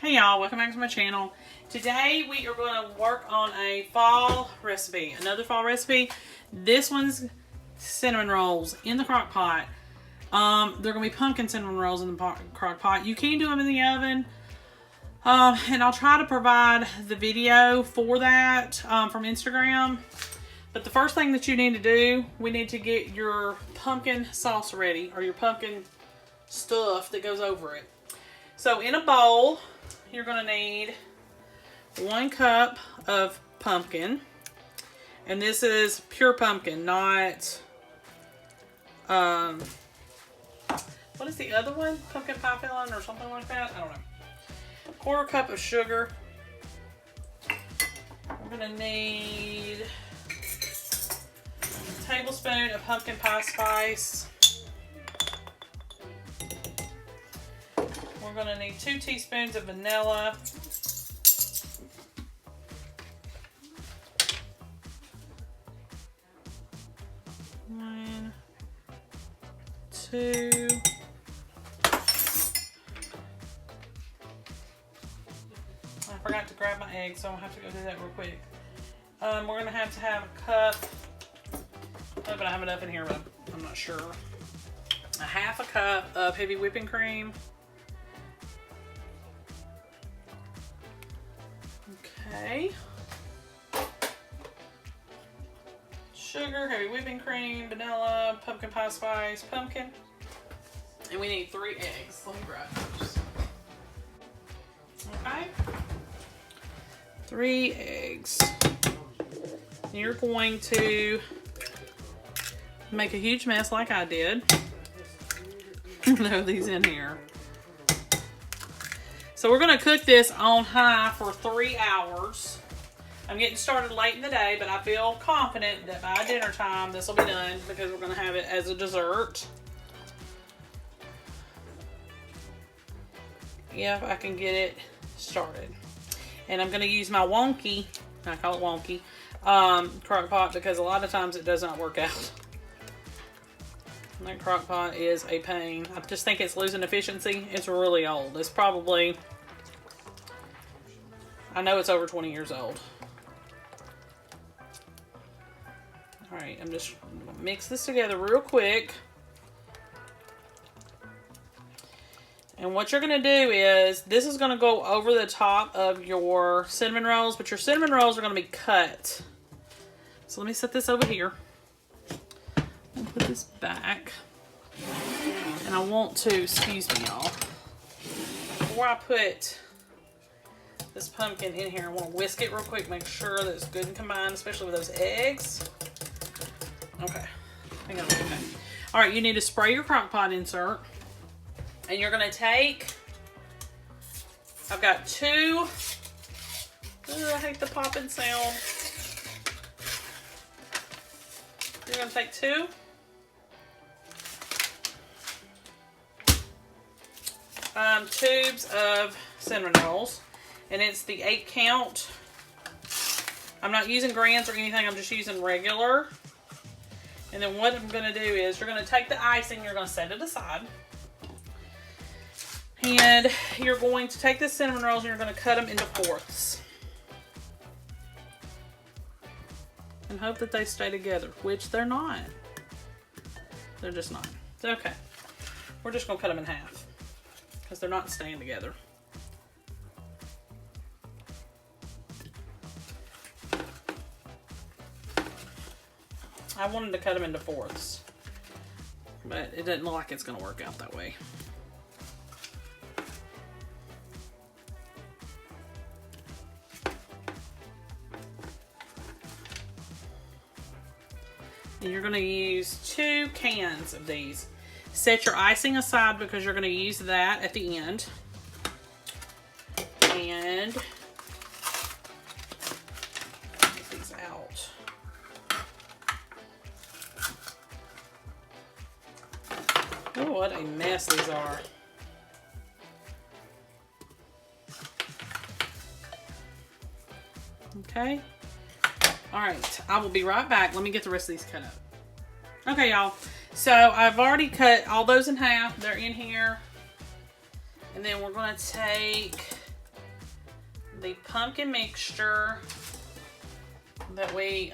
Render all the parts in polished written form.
Hey y'all, welcome back to my channel. Today we are going to work on a fall recipe, another fall recipe. This one's cinnamon rolls in the crock pot. They're going to be pumpkin cinnamon rolls in the crock pot. You can do them in the oven. And I'll try to provide the video for that from Instagram. But the first thing that you need to do, we need to get your pumpkin sauce ready, or your pumpkin stuff that goes over it. So in a bowl, you're going to need 1 cup of pumpkin. And this is pure pumpkin, not, what is the other one? Pumpkin pie filling or something like that? I don't know. 1/4 cup of sugar. We're going to need a tablespoon of pumpkin pie spice. We're going to need 2 teaspoons of vanilla. One, 2. I forgot to grab my eggs, so I'll have to go do that real quick. We're going to have a cup. Oh, but I have enough in here, but I'm not sure. 1/2 cup of heavy whipping cream. Okay. Sugar, heavy whipping cream, vanilla, pumpkin pie spice, pumpkin. And we need 3 eggs. Let me grab those. Okay. 3 eggs. You're going to make a huge mess like I did. Throw these in here. So we're going to cook this on high for 3 hours. I'm getting started late in the day, but I feel confident that by dinner time this will be done because we're going to have it as a dessert. If I can get it started. And I'm going to use my wonky, I call it wonky, crock pot because a lot of times it does not work out. That crock pot is a pain. I just think it's losing efficiency. It's really old. It's probably, I know it's over 20 years old. Alright, I'm just going to mix this together real quick. And what you're going to do is, this is going to go over the top of your cinnamon rolls, but your cinnamon rolls are going to be cut. So let me set this over here. I'll put this back. And I want to, excuse me y'all, before I put this pumpkin in here, I want to whisk it real quick, make sure that it's good and combined, especially with those eggs. Okay, hang on. Okay. All right, you need to spray your crock pot insert. And you're going to take, I've got 2, I hate the popping sound. You're going to take 2 tubes of cinnamon rolls. And it's the 8 count. I'm not using grands or anything, I'm just using regular. And then what I'm going to do is, you're going to take the icing, you're going to set it aside. And you're going to take the cinnamon rolls and you're going to cut them into 4ths. And hope that they stay together, which they're not. They're just not. It's okay. We're just going to cut them in half because they're not staying together. I wanted to cut them into 4ths, but it doesn't look like it's going to work out that way. And you're going to use 2 cans of these. Set your icing aside because you're going to use that at the end. And get these out. Oh, what a mess these are. Okay. Alright, I will be right back. Let me get the rest of these cut up. Okay, y'all. So, I've already cut all those in half. They're in here. And then we're going to take the pumpkin mixture that we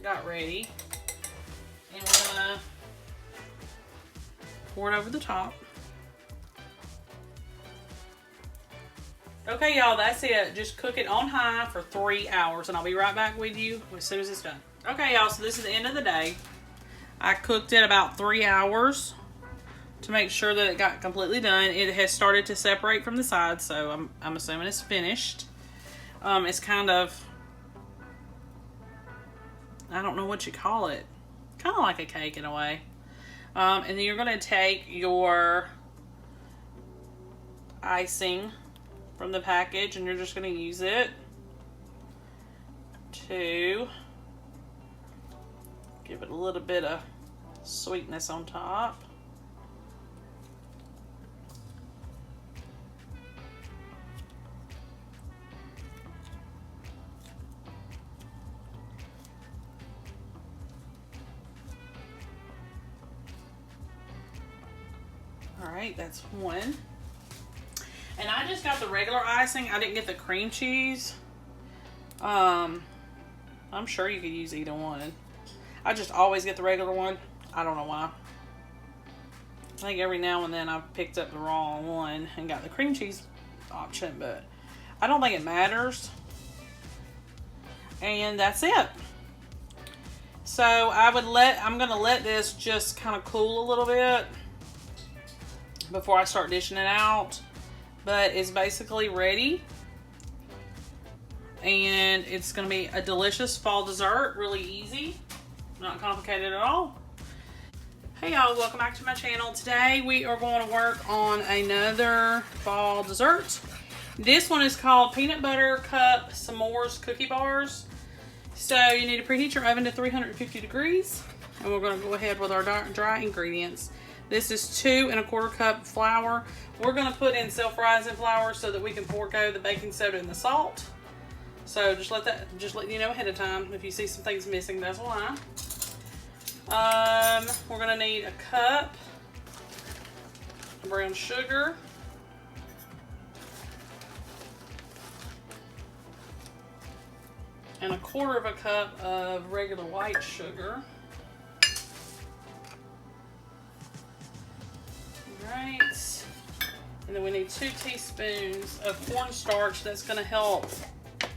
got ready. And we're gonna pour it over the top. Okay, y'all, that's it. Just cook it on high for 3 hours, and I'll be right back with you as soon as it's done. Okay, y'all, so this is the end of the day. I cooked it about 3 hours to make sure that it got completely done. It has started to separate from the sides, so I'm assuming it's finished. It's kind of, I don't know what you call it. Kind of like a cake in a way. And then you're going to take your icing from the package and you're just going to use it to give it a little bit of sweetness on top. Alright, that's one. And I just got the regular icing. I didn't get the cream cheese. I'm sure you could use either one. I just always get the regular one. I don't know why. I think every now and then I've picked up the wrong one and got the cream cheese option, but I don't think it matters. And that's it. So I'm gonna let this just kind of cool a little bit before I start dishing it out. But it's basically ready. And it's gonna be a delicious fall dessert, really easy, not complicated at all. Hey y'all, welcome back to my channel. Today we are going to work on another fall dessert. This one is called Peanut Butter Cup S'mores Cookie Bars. So you need to preheat your oven to 350 degrees. And we're going to go ahead with our dry ingredients. This is 2 1/4 cup flour. We're going to put in self-rising flour so that we can pour go the baking soda and the salt. So just let you know ahead of time. If you see some things missing, that's why. We're going to need a cup of brown sugar. And 1/4 cup of regular white sugar. Right. And then we need 2 teaspoons of cornstarch. That's going to help. How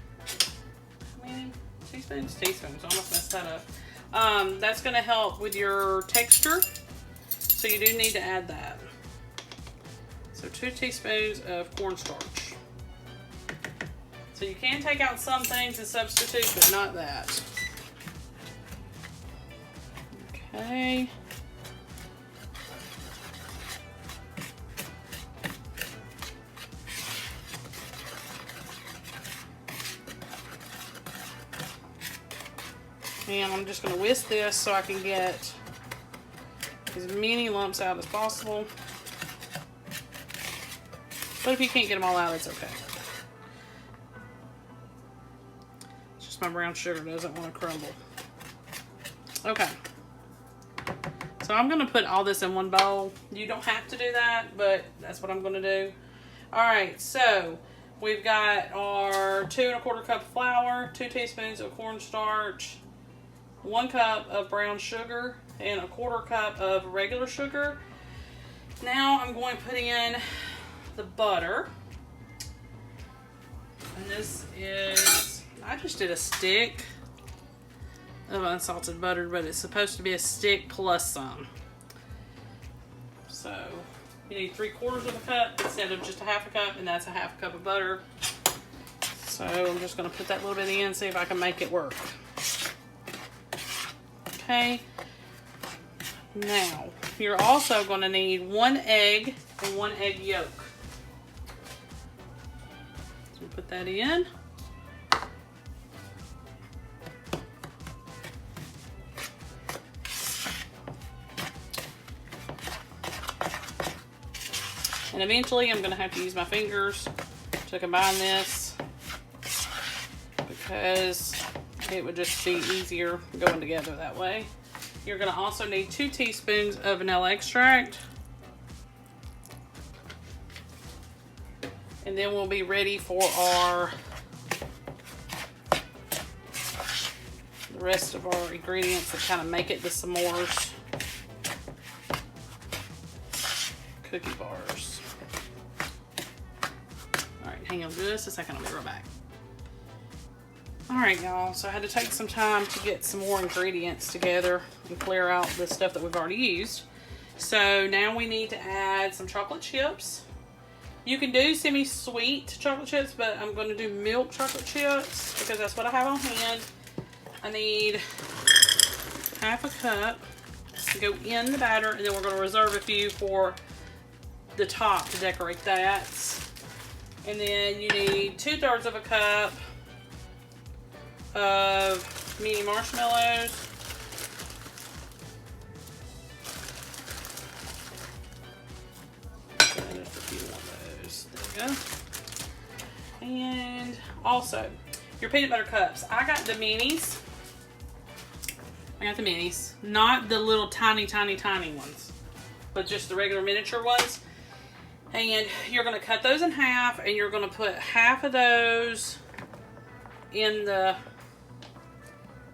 many teaspoons? Teaspoons. I almost messed that up. That's going to help with your texture. So you do need to add that. So 2 teaspoons of cornstarch. So you can take out some things and substitute, but not that. Okay. And I'm just going to whisk this so I can get as many lumps out as possible. But if you can't get them all out, it's okay. It's just my brown sugar doesn't want to crumble. Okay. So I'm going to put all this in one bowl. You don't have to do that, but that's what I'm going to do. Alright, so we've got our 2 1/4 cup of flour, 2 teaspoons of cornstarch, 1 cup of brown sugar, and 1/4 cup of regular sugar. Now I'm going to put in the butter. And this is, I just did a stick of unsalted butter, but it's supposed to be a stick plus some. So you need 3/4 cup instead of just a 1/2 cup, and that's a 1/2 cup of butter. So I'm just going to put that little bit in, see if I can make it work. Okay, now you're also going to need 1 egg and 1 egg yolk. So put that in. And eventually I'm going to have to use my fingers to combine this because it would just be easier going together that way. You're going to also need 2 teaspoons of vanilla extract. And then we'll be ready for our the rest of our ingredients that kind of make it the s'mores cookie bars. All right, hang on just a second. I'll be right back. All right, y'all. So I had to take some time to get some more ingredients together and clear out the stuff that we've already used. So now we need to add some chocolate chips. You can do semi-sweet chocolate chips, but I'm going to do milk chocolate chips because that's what I have on hand. I need half a cup to go in the batter, and then we're going to reserve a few for the top to decorate that. And then you need 2/3 of a cup of mini marshmallows. Just a few of those. There we go. And also, your peanut butter cups. I got the minis. Not the little tiny ones, but just the regular miniature ones. And you're going to cut those in half, and you're going to put half of those in the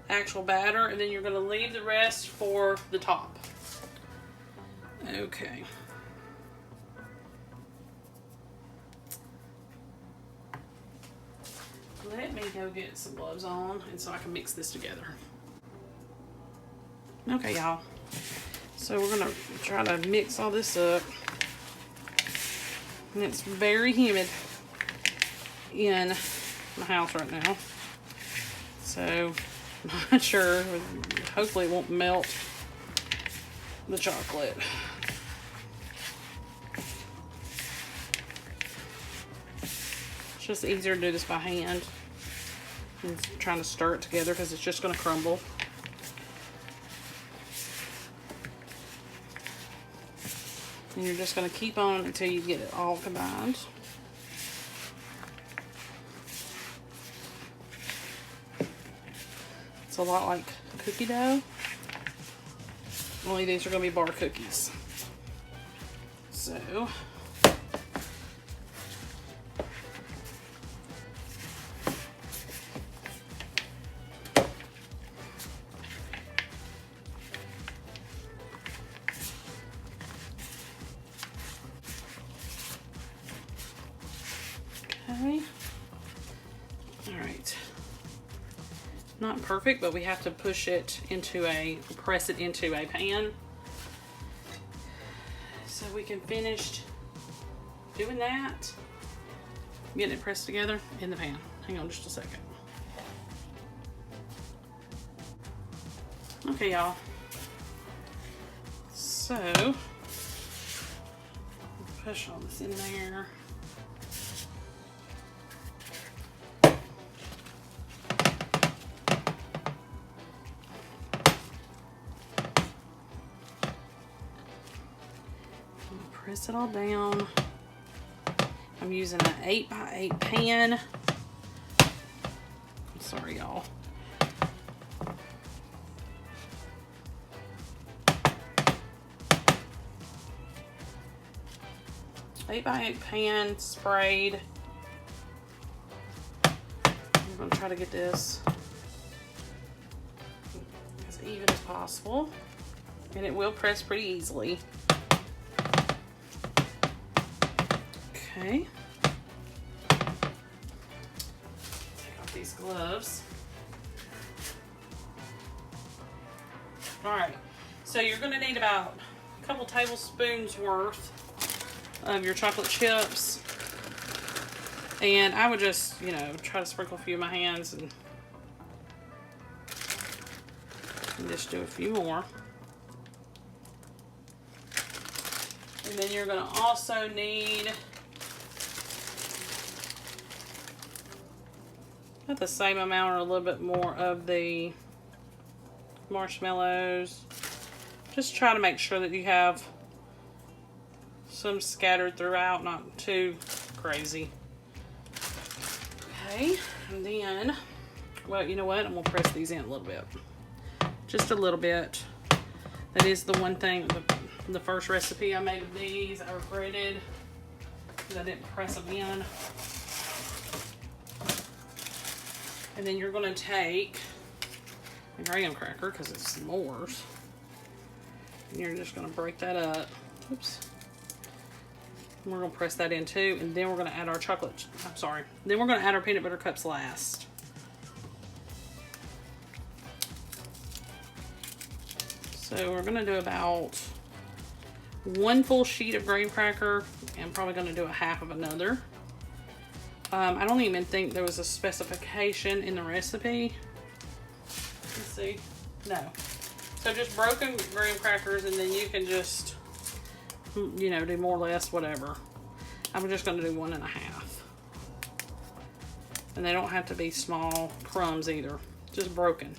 actual batter, and then you're going to leave the rest for the top. Okay. Let me go get some gloves on, and so I can mix this together. Okay, y'all. So we're gonna try to mix all this up. And it's very humid in my house right now. So I'm not sure. Hopefully it won't melt the chocolate. It's just easier to do this by hand than trying to stir it together because it's just gonna crumble. And you're just going to keep on until you get it all combined. It's a lot like cookie dough, only these are going to be bar cookies. So, okay. All right. Not perfect, but we have to press it into a pan so we can finish doing that. Getting it pressed together in the pan. Hang on just a second. Okay, y'all. So, push all this in there. Press it all down. I'm using an 8x8 pan. I'm sorry, y'all. Eight by 8 pan sprayed. I'm going to try to get this as even as possible, and it will press pretty easily. Okay. Take off these gloves. Alright, so you're going to need about a couple tablespoons worth of your chocolate chips. And I would just, try to sprinkle a few in my hands and just do a few more. And then you're going to also need about the same amount or a little bit more of the marshmallows. Just try to make sure that you have some scattered throughout, not too crazy. Okay, and then, well, you know what? I'm going to press these in a little bit. Just a little bit. That is the one thing, the first recipe I made of these, I regretted because I didn't press them in. And then you're going to take a graham cracker because it's s'mores. And you're just going to break that up. Oops. We're going to press that in too, and then we're going to add our chocolate. I'm sorry. Then we're going to add our peanut butter cups last. So we're going to do about 1 full sheet of graham cracker, and probably going to do a half of another. I don't even think there was a specification in the recipe. Let's see. No. So just broken graham crackers, and then you can just, you know, do more or less, whatever. I'm just going to do 1 1/2. And they don't have to be small crumbs either. Just broken.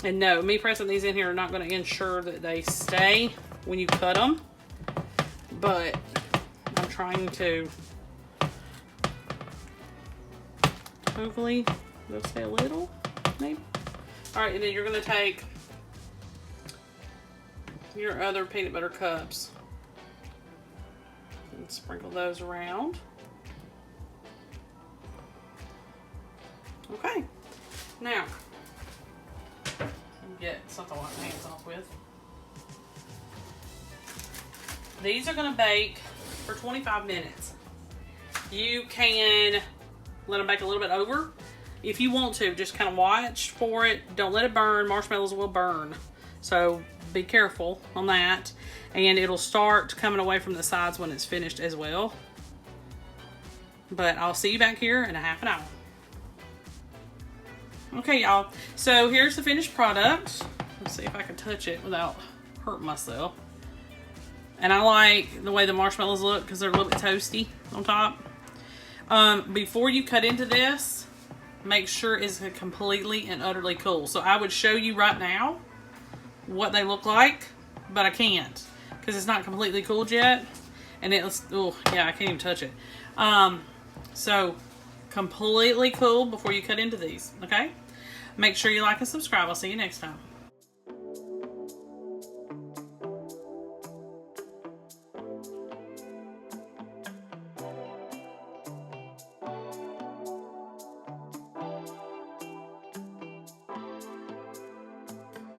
And no, me pressing these in here are not going to ensure that they stay when you cut them. But I'm trying to, hopefully they'll stay a little, maybe. All right, and then you're going to take your other peanut butter cups and sprinkle those around. Okay, now get something to wipe my hands off with. These are going to bake for 25 minutes. You can let them bake a little bit over if you want to. Just kind of watch for it. Don't let it burn. Marshmallows will burn, so be careful on that. And it'll start coming away from the sides when it's finished as well. But I'll see you back here in a half an hour. Okay, y'all, so here's the finished product. Let's see if I can touch it without hurting myself. And I like the way the marshmallows look because they're a little bit toasty on top. Before you cut into this, make sure it's completely and utterly cool. So I would show you right now what they look like, but I can't because it's not completely cooled yet. And it's, oh yeah, I can't even touch it. So completely cool before you cut into these, okay? Make sure you like and subscribe. I'll see you next time.